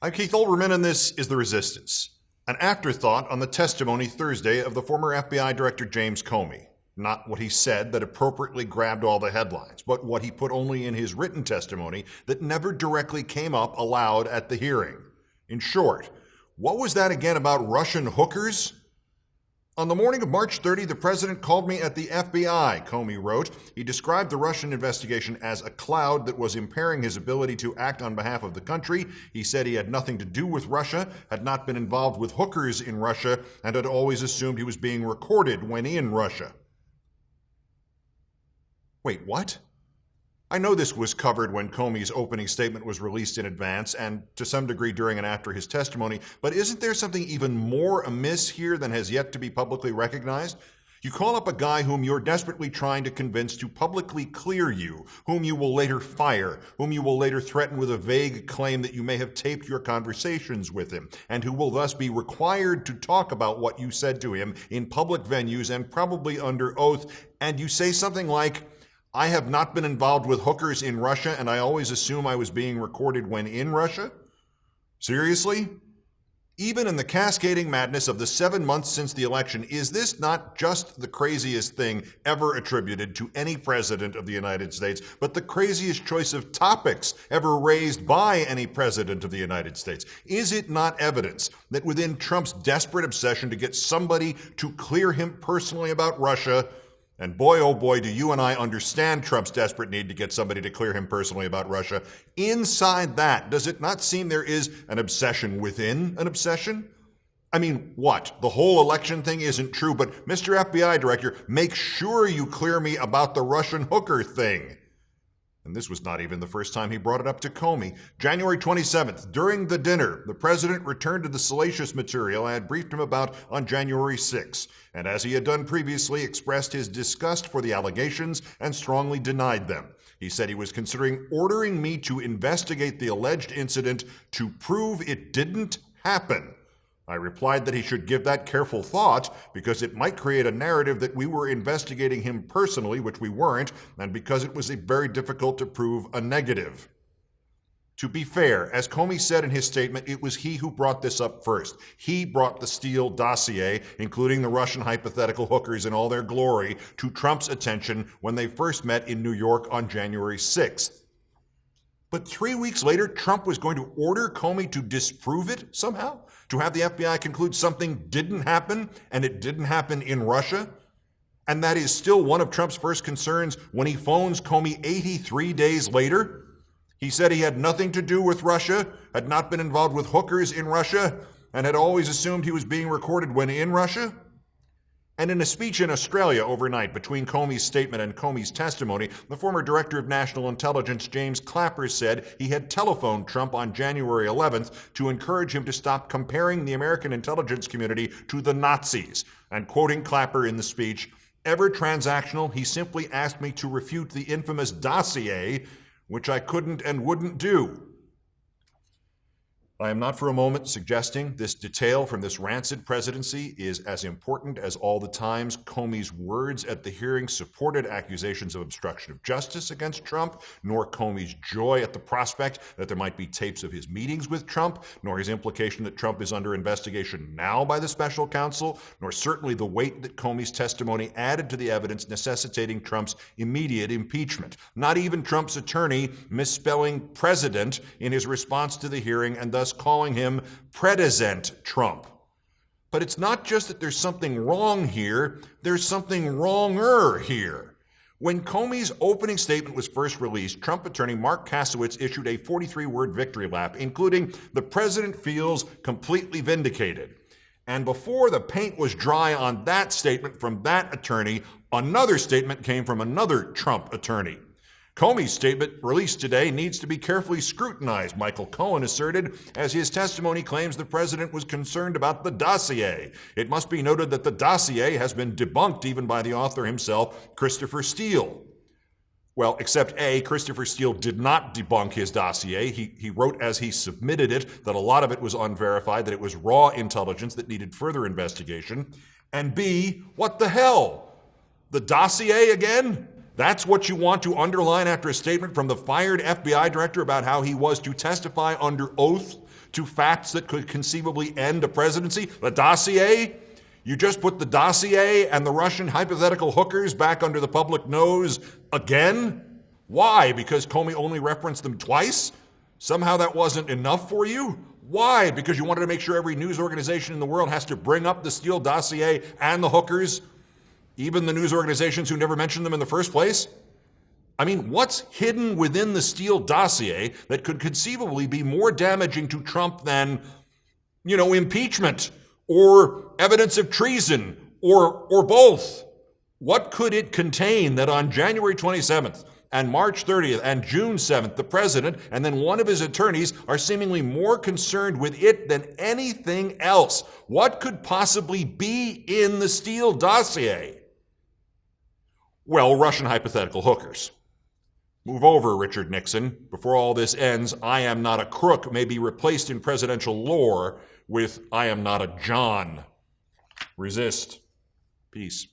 I'm Keith Olbermann, and this is The Resistance. An afterthought on the testimony Thursday of the former FBI Director James Comey. Not what he said that appropriately grabbed all the headlines, but what he put only in his written testimony that never directly came up aloud at the hearing. In short, what was that again about Russian hookers? On the morning of March 30, the president called me at the FBI, Comey wrote. He described the Russian investigation as a cloud that was impairing his ability to act on behalf of the country. He said he had nothing to do with Russia, had not been involved with hookers in Russia, and had always assumed he was being recorded when in Russia. Wait, what? I know this was covered when Comey's opening statement was released in advance and to some degree during and after his testimony, but isn't there something even more amiss here than has yet to be publicly recognized? You call up a guy whom you're desperately trying to convince to publicly clear you, whom you will later fire, whom you will later threaten with a vague claim that you may have taped your conversations with him, and who will thus be required to talk about what you said to him in public venues and probably under oath, and you say something like, I have not been involved with hookers in Russia, and I always assume I was being recorded when in Russia? Seriously? Even in the cascading madness of the 7 months since the election, is this not just the craziest thing ever attributed to any president of the United States, but the craziest choice of topics ever raised by any president of the United States? Is it not evidence that within Trump's desperate obsession to get somebody to clear him personally about Russia, and boy, oh boy, do you and I understand Trump's desperate need to get somebody to clear him personally about Russia. Inside that, does it not seem there is an obsession within an obsession? I mean, what? The whole election thing isn't true, but Mr. FBI Director, make sure you clear me about the Russian hooker thing. And this was not even the first time he brought it up to Comey. January 27th, during the dinner, the president returned to the salacious material I had briefed him about on January 6th, and as he had done previously, expressed his disgust for the allegations and strongly denied them. He said he was considering ordering me to investigate the alleged incident to prove it didn't happen. I replied that he should give that careful thought because it might create a narrative that we were investigating him personally, which we weren't, and because it was very difficult to prove a negative. To be fair, as Comey said in his statement, it was he who brought this up first. He brought the Steele dossier, including the Russian hypothetical hookers in all their glory, to Trump's attention when they first met in New York on January 6th. But 3 weeks later, Trump was going to order Comey to disprove it somehow? To have the FBI conclude something didn't happen, and it didn't happen in Russia? And that is still one of Trump's first concerns when he phones Comey 83 days later? He said he had nothing to do with Russia, had not been involved with hookers in Russia, and had always assumed he was being recorded when in Russia? And in a speech in Australia overnight between Comey's statement and Comey's testimony, the former Director of National Intelligence, James Clapper, said he had telephoned Trump on January 11th to encourage him to stop comparing the American intelligence community to the Nazis. And quoting Clapper in the speech, ever transactional, he simply asked me to refute the infamous dossier, which I couldn't and wouldn't do. I am not for a moment suggesting this detail from this rancid presidency is as important as all the times Comey's words at the hearing supported accusations of obstruction of justice against Trump, nor Comey's joy at the prospect that there might be tapes of his meetings with Trump, nor his implication that Trump is under investigation now by the special counsel, nor certainly the weight that Comey's testimony added to the evidence necessitating Trump's immediate impeachment. Not even Trump's attorney misspelling president in his response to the hearing and thus calling him Predesent Trump. But it's not just that there's something wrong here, there's something wronger here. When Comey's opening statement was first released, Trump attorney Mark Kasowitz issued a 43-word victory lap, including, "The president feels completely vindicated." And before the paint was dry on that statement from that attorney, another statement came from another Trump attorney. Comey's statement released today needs to be carefully scrutinized, Michael Cohen asserted, as his testimony claims the president was concerned about the dossier. It must be noted that the dossier has been debunked even by the author himself, Christopher Steele. Well, except A, Christopher Steele did not debunk his dossier. He wrote as he submitted it that a lot of it was unverified, that it was raw intelligence that needed further investigation. And B, what the hell? The dossier again? That's what you want to underline after a statement from the fired FBI director about how he was to testify under oath to facts that could conceivably end a presidency? The dossier? You just put the dossier and the Russian hypothetical hookers back under the public nose again? Why? Because Comey only referenced them twice? Somehow that wasn't enough for you? Why? Because you wanted to make sure every news organization in the world has to bring up the Steele dossier and the hookers, even the news organizations who never mentioned them in the first place? I mean, what's hidden within the Steele dossier that could conceivably be more damaging to Trump than, impeachment or evidence of treason or both? What could it contain that on January 27th and March 30th and June 7th, the president and then one of his attorneys are seemingly more concerned with it than anything else? What could possibly be in the Steele dossier? Well, Russian hypothetical hookers. Move over, Richard Nixon. Before all this ends, I am not a crook may be replaced in presidential lore with I am not a John. Resist. Peace.